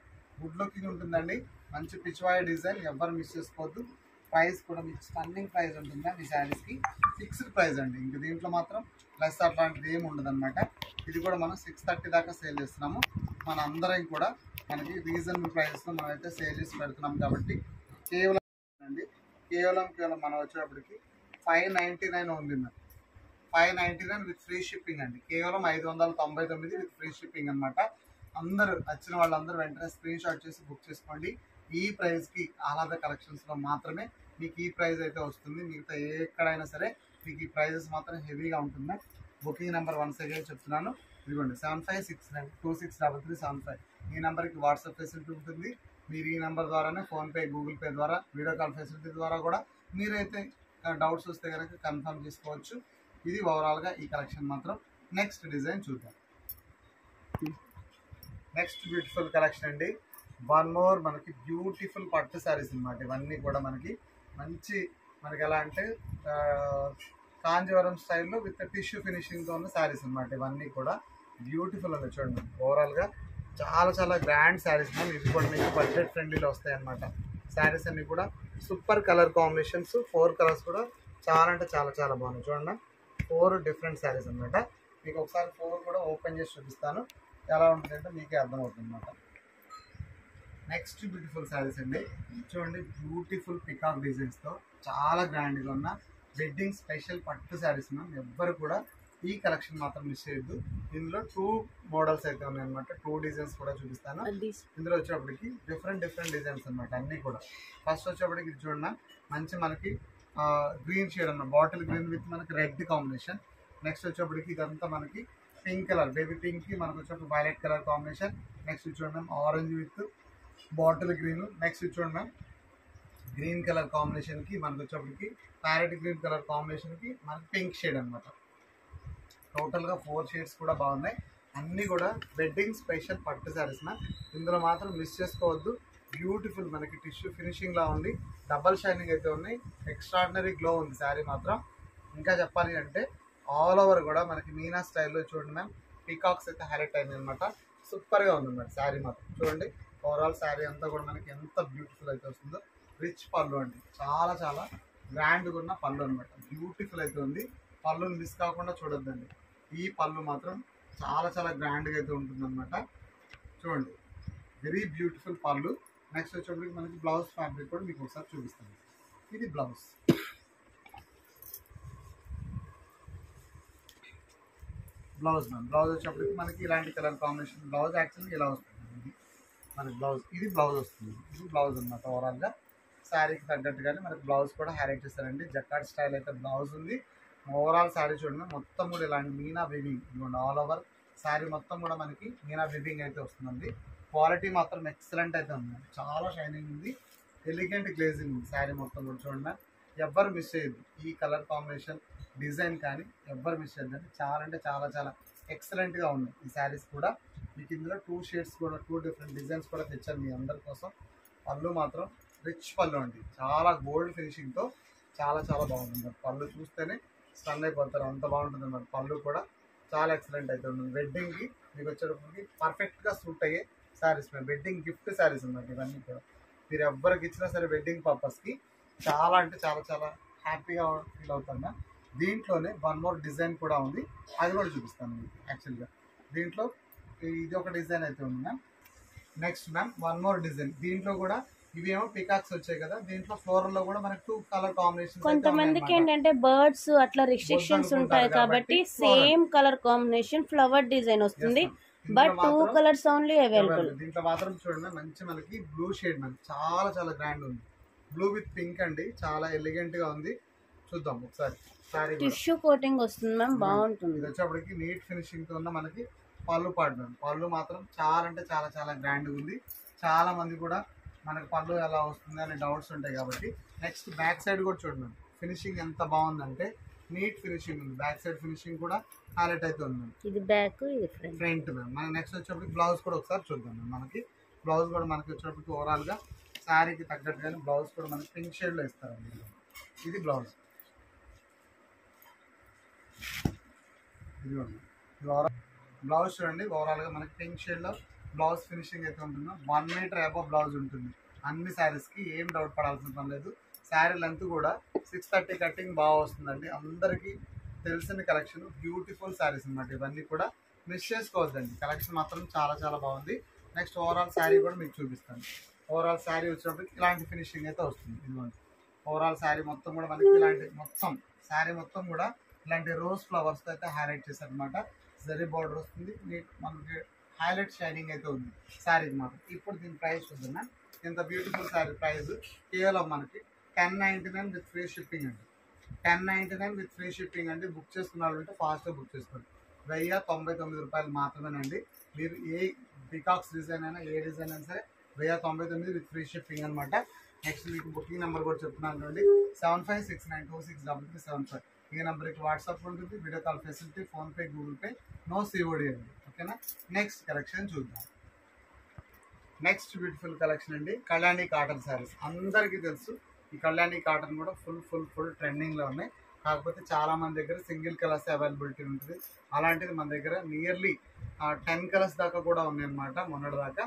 గుడ్ లుకింగ్ ఉంటుందండి. మంచి పిచ్వాయి డిజైన్, ఎవ్వరు మిస్ చేసుకోవద్దు. ప్రైస్ కూడా మీకు స్టన్నింగ్ ప్రైస్ ఉంటుందా ఈ శారీస్కి. ఫిక్స్డ్ ప్రైస్ అండి. ఇంక దీంట్లో మాత్రం ప్లస్ అట్లాంటిది ఏమి ఉండదు అనమాట. ఇది కూడా మనం 630 దాకా సేల్ చేస్తున్నాము. మన అందరం కూడా మనకి రీజనబుల్ ప్రైస్లో మనం అయితే సేల్ చేసి పెడుతున్నాం కాబట్టి కేవలం అండి కేవలం మనం వచ్చేటప్పటికి 599 ఉంది మ్యామ్. 599 విత్ ఫ్రీ షిప్పింగ్ అండి. కేవలం 599 విత్ ఫ్రీ షిప్పింగ్ అనమాట. అందరూ వచ్చిన వాళ్ళందరూ వెంటనే స్క్రీన్ షాట్ చేసి బుక్ చేసుకోండి. ఈ ప్రైస్కి ఆహ్లాద కలెక్షన్స్లో మాత్రమే మీకు ఈ ప్రైస్ అయితే వస్తుంది. మిగతా ఎక్కడైనా సరే మీకు ఈ ప్రైజెస్ మాత్రం హెవీగా ఉంటుంది. బుకింగ్ నెంబర్ వన్స్ అగైన్ చెప్తున్నాను, ఇదిగోండి 7569263375. ఈ నెంబర్కి వాట్సాప్ ఫెసిలిటీ ఉంటుంది. మీరు ఈ నెంబర్ ద్వారానే ఫోన్పే, గూగుల్ పే ద్వారా, వీడియో కాల్ ఫెసిలిటీ ద్వారా కూడా మీరైతే డౌట్స్ వస్తే కనుక కన్ఫర్మ్ చేసుకోవచ్చు. ఇది ఓవరాల్గా ఈ కలెక్షన్ మాత్రం. నెక్స్ట్ డిజైన్ చూద్దాం. నెక్స్ట్ బ్యూటిఫుల్ కలెక్షన్ అండి. వన్ మోర్ మనకి బ్యూటిఫుల్ పట్టు శారీస్ అనమాట. ఇవన్నీ కూడా మనకి మంచి మనకి ఎలా అంటే కాంజీవరం స్టైల్లో విత్ టిష్యూ ఫినిషింగ్తో ఉన్న శారీస్ అనమాట. ఇవన్నీ కూడా బ్యూటిఫుల్ ఉంది చూడండి. ఓవరాల్గా చాలా గ్రాండ్ శారీస్ మ్యామ్. ఇది కూడా మీకు బడ్జెట్ ఫ్రెండ్లీలో వస్తాయి అనమాట. శారీస్ అన్నీ కూడా సూపర్ కలర్ కాంబినేషన్స్. 4 కలర్స్ కూడా చాలా అంటే చాలా బాగున్నాయి చూడండి. 4 డిఫరెంట్ శారీస్ అనమాట. మీకు ఒకసారి 4 కూడా ఓపెన్ చేసి చూపిస్తాను ఎలా ఉంటుందంటే మీకే అర్థమవుతుంది అనమాట. నెక్స్ట్ బ్యూటిఫుల్ శారీస్ అండి. చూడండి బ్యూటిఫుల్ పికాక్ డిజైన్స్తో చాలా గ్రాండ్గా ఉన్న వెడ్డింగ్ స్పెషల్ పట్టు శారీస్ మ్యామ్. ఎవ్వరు కూడా ఈ కలెక్షన్ మాత్రం మిస్ చేయొద్దు. ఇందులో 2 మోడల్స్ అయితే ఉన్నాయి అనమాట. 2 డిజైన్స్ కూడా చూపిస్తాను. ఇందులో వచ్చేప్పటికి డిఫరెంట్ డిజైన్స్ అనమాట అన్నీ కూడా. ఫస్ట్ వచ్చేప్పటికి ఇది చూడండి మంచి మనకి గ్రీన్ షేడ్ అన్న బాటిల్ గ్రీన్ విత్ మనకి రెడ్ కాంబినేషన్. నెక్స్ట్ వచ్చేప్పటికి ఇదంతా మనకి పింక్ కలర్, బేబీ పింక్కి మనకు వచ్చేప్పుడు వైలెట్ కలర్ కాంబినేషన్. నెక్స్ట్ చూడండి orange with bottle green. Next చూడండి గ్రీన్ కలర్ కాంబినేషన్కి మనకు వచ్చేప్పటికి ప్యారెట్ గ్రీన్ కలర్ కాంబినేషన్కి మనకి పింక్ షేడ్ అనమాట. టోటల్గా 4 షేడ్స్ కూడా బాగున్నాయి. అన్నీ కూడా వెడ్డింగ్ స్పెషల్ పట్టు శారీస్ మ్యామ్. ఇందులో మాత్రం మిస్ చేసుకోవద్దు. బ్యూటిఫుల్ మనకి టిష్యూ ఫినిషింగ్ లా ఉంది, డబల్ షైనింగ్ అయితే ఉన్నాయి, ఎక్స్ట్రాడినరీ గ్లో ఉంది శారీ మాత్రం. ఇంకా చెప్పాలి అంటే ఆల్ ఓవర్ కూడా మనకి మీనా స్టైల్లో చూడండి మ్యామ్, పీకాక్స్ అయితే హైలైట్ అయింది అనమాట. సూపర్గా ఉంది అన్నమాట శారీ మాత్రం. చూడండి ఓవరాల్ శారీ అంతా కూడా మనకి ఎంత బ్యూటిఫుల్ అయితే వస్తుందో. రిచ్ పళ్ళు అండి, చాలా చాలా గ్రాండ్గా ఉన్న పళ్ళు అనమాట, బ్యూటిఫుల్ అయితే ఉంది. పళ్ళుని మిస్ కాకుండా చూడొద్దండి, ఈ పళ్ళు మాత్రం చాలా చాలా గ్రాండ్గా అయితే ఉంటుందన్నమాట. చూడండి వెరీ బ్యూటిఫుల్ పళ్ళు. నెక్స్ట్ వచ్చేప్పటికి మనకి బ్లౌజ్ ఫ్యాబ్రిక్ కూడా మీకు ఒకసారి చూపిస్తాను. ఇది బ్లౌజ్, మ్యామ్ బ్లౌజ్ వచ్చేప్పటికి మనకి ఇలాంటి కలర్ కాంబినేషన్ బ్లౌజ్ యాక్చువల్గా ఇలా వస్తుంది. ఇది మనకి బ్లౌజ్, ఇది బ్లౌజ్ వస్తుంది, ఇది బ్లౌజ్ అనమాట. ఓవరాల్గా శారీకి తగ్గట్టుగానే మనకి బ్లౌజ్ కూడా హైలైట్ చేస్తారండి. జకార్డ్ స్టైల్ అయితే బ్లౌజ్ ఉంది. ఓవరాల్ శారీ చూడండి మొత్తం కూడా ఇలాంటి మీనా వివింగ్ ఇవ్వండి. ఆల్ ఓవర్ శారీ మొత్తం కూడా మనకి మీనా వివింగ్ అయితే వస్తుందండి. క్వాలిటీ మాత్రం ఎక్సలెంట్ అయితే ఉంది, చాలా షైనింగ్ ఉంది, ఎలిగెంట్ గ్లేజింగ్ ఉంది శారీ మొత్తం కూడా. చూడండి ఎవ్వరు మిస్ చేయదు ఈ కలర్ కాంబినేషన్ డిజైన్ కానీ, ఎవ్వరు మిస్ చేయద్దండి. చాలా అంటే చాలా చాలా ఎక్సలెంట్గా ఉన్నాయి ఈ శారీస్ కూడా. మీకు ఇందులో 2 షేడ్స్ కూడా, 2 డిఫరెంట్ డిజైన్స్ కూడా తెచ్చాను మీ అందరి కోసం. పళ్ళు మాత్రం రిచ్ పళ్ళు అండి, చాలా గోల్డ్ ఫినిషింగ్తో చాలా చాలా బాగుంటుంది. పళ్ళు చూస్తేనే స్టన్ అయిపోతారు, అంత బాగుంటుంది అన్నమాట. పళ్ళు కూడా చాలా ఎక్సలెంట్ అయితే ఉంటుంది. వెడ్డింగ్కి మీకు వచ్చేటప్పటికి పర్ఫెక్ట్గా సూట్ అయ్యే శారీస్, వెడ్డింగ్ గిఫ్ట్ శారీస్ అన్నమాట ఇవన్నీ కూడా. మీరు ఎవ్వరికి ఇచ్చినా సరే వెడ్డింగ్ పర్పస్కి చాలా అంటే చాలా చాలా హ్యాపీగా ఫీల్ అవుతాను. దీంట్లోనే 1 మోర్ డిజైన్ కూడా ఉంది, అది కూడా చూపిస్తాను మీకు. యాక్చువల్గా దీంట్లో ఇది ఒక డిజైన్ అయితే ఉంది ma'am. Next ma'am 1 more design, దీంట్లో కూడా ఇవేమో పికాక్స్ వచ్చాయి కదా, దీంట్లో ఫ్లోరల్ లో కూడా మనకి 2 కలర్ కాంబినేషన్. కొంతమందికి ఏంటంటే బర్డ్స్ అట్లా రిస్ట్రిక్షన్స్ ఉంటాయి కాబట్టి same colour combination flower design వస్తుంది, బట్ 2 కలర్స్ ఓన్లీ అవైలబుల్. దీంట్లో మాత్రం చూడండి మంచి మనకి బ్లూ షేడ్, మనకి చాలా చాలా గ్రాండ్ ఉంది. బ్లూ విత్ పింక్ అండి, చాలా ఎలిగెంట్ గా ఉంది. చూద్దాం ఒకసారి. టిష్యూ కోటింగ్ వస్తుంది మ్యామ్, బాగుంటుంది. ఇది వచ్చేప్పటికి నీట్ ఫినిషింగ్ తో ఉన్న మనకి పళ్ళు పాడు మ్యామ్. పళ్ళు మాత్రం చాలా అంటే చాలా చాలా గ్రాండ్ ఉంది. చాలా మంది కూడా మనకి పళ్ళు ఎలా వస్తుంది అనే డౌట్స్ ఉంటాయి కాబట్టి. నెక్స్ట్ బ్యాక్ సైడ్ కూడా చూడండి ఫినిషింగ్ ఎంత బాగుందంటే నీట్ ఫినిషింగ్ ఉంది. బ్యాక్ సైడ్ ఫినిషింగ్ కూడా హైలైట్ అయితే ఉంది. ఇది బ్యాక్, ఇది ఫ్రంట్ మ్యామ్. మనకి నెక్స్ట్ వచ్చేప్పటికి బ్లౌజ్ కూడా ఒకసారి చూద్దాం మ్యామ్. మనకి బ్లౌజ్ కూడా మనకి వచ్చేప్పటికి ఓవరాల్ గా శారీకి తగ్గట్టుగానే బ్లౌజ్ కూడా మనకి పింక్ షేడ్ లో ఇస్తారండి. ఇది బ్లౌజ్, ఇది బ్లౌజ్ చూడండి. ఓవరాల్ గా మనకి పింక్ షేడ్ లో బ్లౌజ్ ఫినిషింగ్ అయితే ఉంటుందో 1 మీటర్ అబవ్ బ్లౌజ్ ఉంటుంది అన్ని శారీస్ కి, ఏం డౌట్ పడాల్సిన పని లేదు. శారీ లెంత్ కూడా 630 కటింగ్ బాగా వస్తుందండి. అందరికీ తెలిసిన కలెక్షన్, బ్యూటిఫుల్ శారీస్ అనమాట ఇవన్నీ కూడా, మిస్ చేసుకోవద్దండి. కలెక్షన్ మాత్రం చాలా చాలా బాగుంది. నెక్స్ట్ ఓవరాల్ శారీ కూడా మీకు చూపిస్తాను. ఓవరాల్ శారీ వచ్చినప్పుడు ఇలాంటి ఫినిషింగ్ అయితే వస్తుంది. ఇదిగోండి ఓవరాల్ శారీ మొత్తం కూడా మనకి ఇలాంటి మొత్తం శారీ మొత్తం కూడా ఇలాంటి రోజ్ ఫ్లవర్స్ అయితే హైలైట్ చేశారు అనమాట. జరీ బార్డర్ వస్తుంది, మనకి హైలైట్ షైనింగ్ అయితే ఉంది శారీకి మాత్రం. ఇప్పుడు దీని ప్రైస్ చూద్దాం. ఇంత బ్యూటిఫుల్ శారీ ప్రైస్ కేవలం మనకి 1099 విత్ ఫ్రీ షిప్పింగ్ అండి. 1099 విత్ ఫ్రీ షిప్పింగ్ అండి. బుక్ చేసుకున్నారంటే ఫాస్ట్గా బుక్ చేసుకోండి. 1099 రూపాయలు మాత్రమేనండి. మీరు ఏ పికాక్స్ డిజైన్ అయినా, ఏ డిజైన్ అయినా సరే 1099 విత్ ఫ్రీ షిప్పింగ్ అనమాట. నెక్స్ట్ మీకు బుకింగ్ నెంబర్ కూడా చెప్తున్నాను అండి, 7569263375. ఈ నెంబర్కి వాట్సాప్ ఉంటుంది, video call facility, PhonePe, Google Pay, no COD అండి. ఓకేనా. నెక్స్ట్ కలెక్షన్ చూద్దాం. నెక్స్ట్ బ్యూటిఫుల్ కలెక్షన్ అండి, కళ్యాణి కాటన్ శారీస్. అందరికీ తెలుసు ఈ కళ్యాణి కాటన్ కూడా ఫుల్ ట్రెండింగ్లో ఉన్నాయి. కాకపోతే చాలా మంది దగ్గర సింగిల్ కలర్స్ అవైలబిలిటీ ఉంటుంది. అలాంటిది మన దగ్గర నియర్లీ 10 కలర్స్ దాకా కూడా ఉన్నాయి అన్నమాట. మొన్నటి దాకా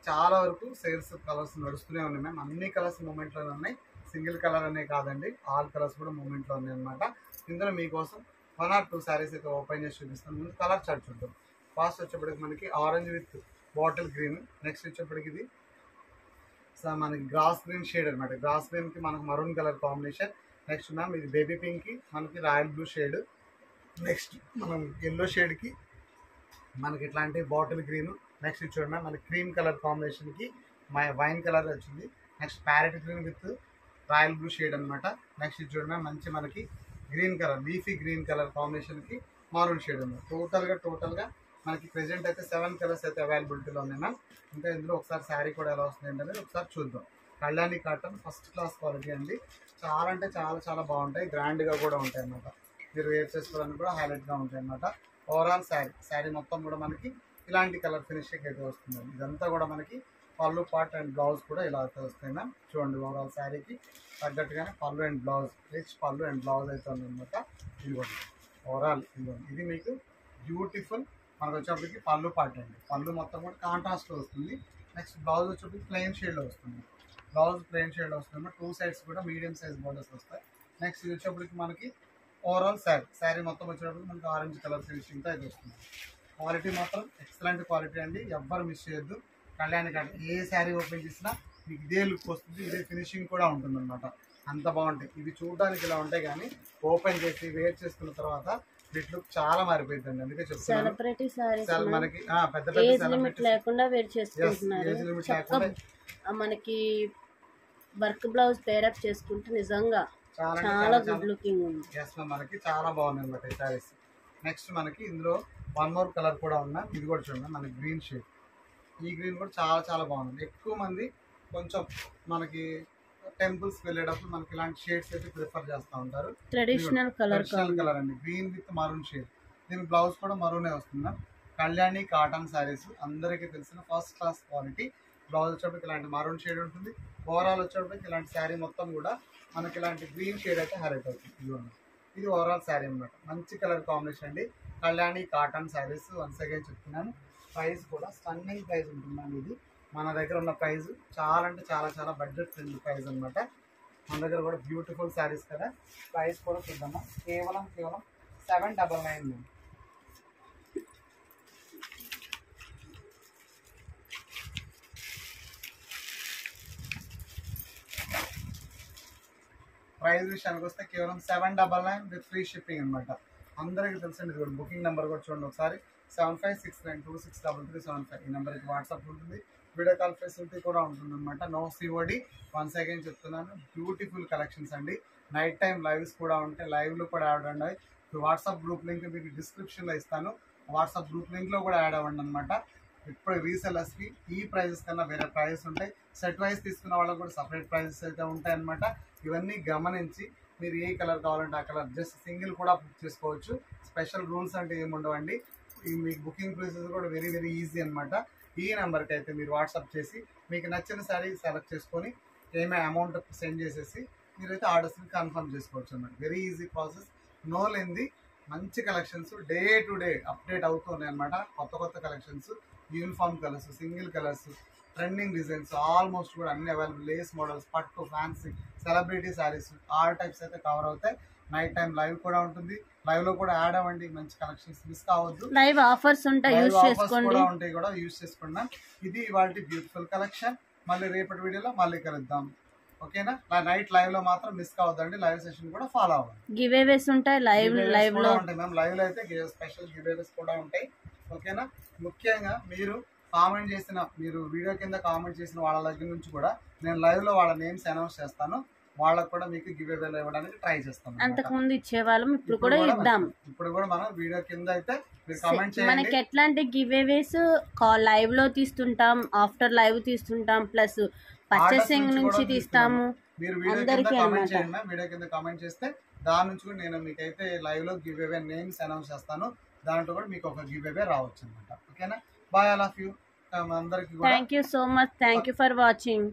చాలా వరకు సేల్స్ కలర్స్ నడుస్తూనే ఉన్నాయి మ్యామ్. అన్ని కలర్స్ మూమెంట్లోనే ఉన్నాయి, సింగిల్ కలర్ అనే కాదండి, ఆల్ కలర్స్ కూడా మూమెంట్లో ఉన్నాయి అనమాట. ఇందులో మీకోసం 1 or 2 శారీస్ అయితే ఓపెన్ చేసి చూపిస్తాను. ముందు కలర్ చార్ట్ చూద్దాం. ఫస్ట్ వచ్చేప్పటికి మనకి orange with bottle green. Next వచ్చేప్పటికి ఇది మనకి గ్రాస్ గ్రీన్ షేడ్ అనమాట. గ్రాస్ గ్రీన్కి మనకు maroon colour combination. Next ma'am ఇది బేబీ పింక్కి మనకి రాయల్ బ్లూ షేడ్. నెక్స్ట్ మనం ఎల్లో షేడ్కి మనకి ఇట్లాంటి బాటిల్ గ్రీన్. నెక్స్ట్ చూడండి మనకి క్రీమ్ కలర్ కాంబినేషన్కి వైన్ కలర్ వచ్చింది. Next parrot green with royal blue shade అనమాట. నెక్స్ట్ చూడండి మంచి మనకి green colour, leafy green colour కాంబినేషన్కి మారూన్ షేడ్ ఉంది. టోటల్గా మనకి ప్రెజెంట్ అయితే 7 కలర్స్ అయితే అవైలబిలిటీలో ఉన్నాయి మ్యామ్. ఇంకా ఇందులో ఒకసారి శారీ కూడా ఎలా వస్తుంది అనేది ఒకసారి చూద్దాం. Kalyani cotton first class quality అండి. చాలా అంటే చాలా చాలా బాగుంటాయి, గ్రాండ్గా కూడా ఉంటాయి అన్నమాట. మీరు వేర్ చేసుకోవడానికి కూడా హైలైట్గా ఉంటాయి అన్నమాట. ఓవరాల్ శారీ మొత్తం కూడా మనకి ఇలాంటి కలర్ ఫినిషింగ్ అయితే వస్తుందండి. ఇదంతా కూడా మనకి పళ్ళు పార్ట్ అండ్ బ్లౌజ్ కూడా ఇలా అయితే వస్తాయి మ్యామ్. చూడండి ఓవరాల్ శారీకి తగ్గట్టుగానే పళ్ళు అండ్ బ్లౌజ్, రిచ్ పళ్ళు అండ్ బ్లౌజ్ అయితే ఉందన్నమాట. ఇదిగోండి ఓవరాల్ ఇదిగోండి, ఇది మీకు బ్యూటిఫుల్. మనకు వచ్చేప్పటికి పళ్ళు పార్ట్ అండి, పళ్ళు మొత్తం కూడా కాంట్రాస్ట్లో వస్తుంది. నెక్స్ట్ బ్లౌజ్ వచ్చేప్పటికి ప్లెయిన్ షేడ్లో వస్తుంది. బ్లౌజ్ ప్లెయిన్ షేడ్లో వస్తుంది, 2 సైడ్స్ కూడా మీడియం సైజ్ బోర్డర్స్ వస్తాయి. నెక్స్ట్ ఇది వచ్చేప్పటికి మనకి ఓవరాల్ శారీ మొత్తం వచ్చేటప్పటికి మనకి ఆరెంజ్ కలర్ ఫినిషింగ్తో అయితే వస్తుంది. క్వాలిటీ మాత్రం ఎక్సలెంట్ క్వాలిటీ అండి, ఎవ్వరు మిస్ చేయొద్దు. కళ్యాణి కాటన్ ఏ శారీ ఓపెన్ చేసినా మీకు ఇదే లుక్ వస్తుంది, ఇదే ఫినిషింగ్ కూడా ఉంటుంది అనమాట. అంత బాగుంటాయి ఇవి. చూడడానికి ఇలా ఉంటాయి కానీ ఓపెన్ చేసి వేర్ చేసుకున్న తర్వాత వీటి లుక్ చాలా మారిపోయిందండి. అందుకే చెప్తాను మనకి పెద్ద పెద్ద ఏజ్ లిమిట్ లేకుండా వేర్ చేసుకుంటున్నారు. మనకి వర్క్ బ్లౌజ్ పేరప్ చేసుకుంటే నిజంగా చాలా గుడ్ లుకింగ్ ఉంది. మనకి చాలా బాగుంది అనమాట ఈ సారీస్. నెక్స్ట్ మనకి ఇందులో 1 మోర్ కలర్ కూడా ఉన్నా, ఇది కూడా చూడండి మనకి గ్రీన్ షేడ్. ఈ గ్రీన్ కూడా చాలా చాలా బాగుంది. ఎక్కువ మంది కొంచెం మనకి టెంపుల్స్ వెళ్ళేటప్పుడు మనకి ఇలాంటి షేడ్స్ అయితే ప్రిఫర్ చేస్తూ ఉంటారు. ట్రెడిషనల్ కలర్ అండి, గ్రీన్ విత్ మరూన్ షేడ్. దీని బ్లౌజ్ కూడా మరూనే వస్తుంది. కళ్యాణి కాటన్ శారీస్ అందరికీ తెలిసిన ఫస్ట్ క్లాస్ క్వాలిటీ. బ్లౌజ్ వచ్చేప్పటికి ఇలాంటి మరూన్ షేడ్ ఉంటుంది. ఓవరాల్ వచ్చేప్పటికి ఇలాంటి శారీ మొత్తం కూడా మనకి ఇలాంటి గ్రీన్ షేడ్ అయితే హైలైట్ అవుతుంది. ఇదిగోండి, ఇది ఓవరాల్ శారీ అన్నమాట. మంచి కలర్ కాంబినేషన్ అండి. Kalyani cotton saris once again చెప్తున్నాను. ప్రైస్ కూడా స్టన్నింగ్ ప్రైస్ ఉంటుందండి. ఇది మన దగ్గర ఉన్న ప్రైస్ చాలా అంటే చాలా చాలా బడ్జెట్ ఫ్రెండ్లీ ప్రైస్ అనమాట. మన దగ్గర కూడా బ్యూటిఫుల్ శారీస్ కదా. ప్రైస్ కూడా చూద్దామా, కేవలం 799. ప్రైస్ విషయానికి వస్తే కేవలం 799 విత్ ఫ్రీ షిప్పింగ్ అనమాట. అందరికీ తెలుసండి. ఇది బుకింగ్ నెంబర్ కూడా చూడండి ఒకసారి, 7569263375. ఈ నెంబర్కి వాట్సాప్ ఉంటుంది, వీడియో కాల్ ఫెసిలిటీ కూడా ఉంటుంది అనమాట. No COD. వన్స్ అగైన్ చెప్తున్నాను, బ్యూటిఫుల్ కలెక్షన్స్ అండి. నైట్ టైం లైవ్స్ కూడా ఉంటాయి, లైవ్లో కూడా యాడ్ అవ్వండి. వాట్సాప్ గ్రూప్ లింక్ మీకు డిస్క్రిప్షన్లో ఇస్తాను, వాట్సాప్ గ్రూప్ లింక్లో కూడా యాడ్ అవ్వండి అనమాట. ఇప్పుడు రీసెలర్స్కి ఈ ప్రైజెస్ కన్నా వేరే ప్రైజెస్ ఉంటాయి. సెట్ వైజ్ తీసుకున్న వాళ్ళకి కూడా సపరేట్ ప్రైజెస్ అయితే ఉంటాయి అనమాట. ఇవన్నీ గమనించి మీరు ఏ కలర్ కావాలంటే ఆ కలర్ జస్ట్ సింగిల్ కూడా బుక్ చేసుకోవచ్చు. స్పెషల్ రూల్స్ అంటే ఏమి ఉండవండి. మీకు బుకింగ్ ప్రాసెస్ కూడా వెరీ వెరీ ఈజీ అనమాట. ఈ నెంబర్కి అయితే మీరు వాట్సాప్ చేసి మీకు నచ్చిన శారీ సెలెక్ట్ చేసుకొని ఏమైనా అమౌంట్ సెండ్ చేసేసి మీరైతే ఆర్డర్స్ని కన్ఫర్మ్ చేసుకోవచ్చు అనమాట. Very easy process, no లెంది. మంచి collections day to day update అవుతున్నాయి అనమాట. కొత్త కొత్త collections, uniform colours, single colours, trending designs almost కూడా అన్ని అవైలబుల్. లేస్ మోడల్స్, పట్టు, fancy, celebrity saris all types అయితే కవర్ అవుతాయి. నైట్ టైం లైవ్ కూడా ఉంటుంది, లైవ్ లో కూడా యాడ్ అవ్వండి. మంచి కలెక్షన్స్ మిస్ కావద్దు. లైవ్ ఆఫర్స్ ఉంటాయి, యూస్ చేసుకోండి. కూడా ఉంటాయి, కూడా యూస్ చేసుకున్నాం. ఇది ఇవాళ బ్యూటిఫుల్ కలెక్షన్. మళ్ళీ రేపటి వీడియోలో మళ్ళీ కలుద్దాం, ఓకేనా. నైట్ లైవ్ లో మాత్రం మిస్ కావద్దండి. లైవ్ సెషన్ కూడా ఫాలో అవ్వండి. గివ్ అవేస్ ఉంటాయి, లైవ్ లో ఉంటాయి మ్యామ్. లైవ్ లో అయితే స్పెషల్ గివ్ అవేస్ కూడా ఉంటాయి, ఓకేనా. ముఖ్యంగా మీరు కామెంట్ చేసిన, మీరు వీడియో కింద కామెంట్ చేసిన వాళ్ళ దగ్గర నుంచి కూడా నేను లైవ్ లో వాళ్ళ నేమ్స్ అనౌన్స్ చేస్తాను. వాళ్ళకు కూడా మీకు గివ్ అవేలు ఇవ్వడానికి ట్రై చేస్తాం. అంతకుముందు ఇచ్చేవాళ్ళం, ఇప్పుడు కూడా ఇద్దాం. ఇప్పుడు కూడా మనం వీడియో కింద అయితే మీరు కామెంట్ చేయండి. మనకి ఎట్లాంటి గివ్ అవేస్ లైవ్ లో తీస్తుంటాం, ఆఫ్టర్ లైవ్ తీస్తుంటాం, ప్లస్ పర్చేసింగ్ నుంచి తీస్తాము. మీరు వీడియో కింద కామెంట్ చేయండి, వీడియో కింద కామెంట్ చేస్తే దాని నుంచి కూడా నేను మీకైతే లైవ్ లో గివ్ అవే నేమ్స్ అనౌన్స్ చేస్తాను. దాంట్లో కూడా మీకు ఒక గివ్ అవే రావచ్చు అనమాట, ఓకేనా. బాయ్, ఆల్ ఆఫ్ యూ అందరికి. Thank you so much, thank you for watching.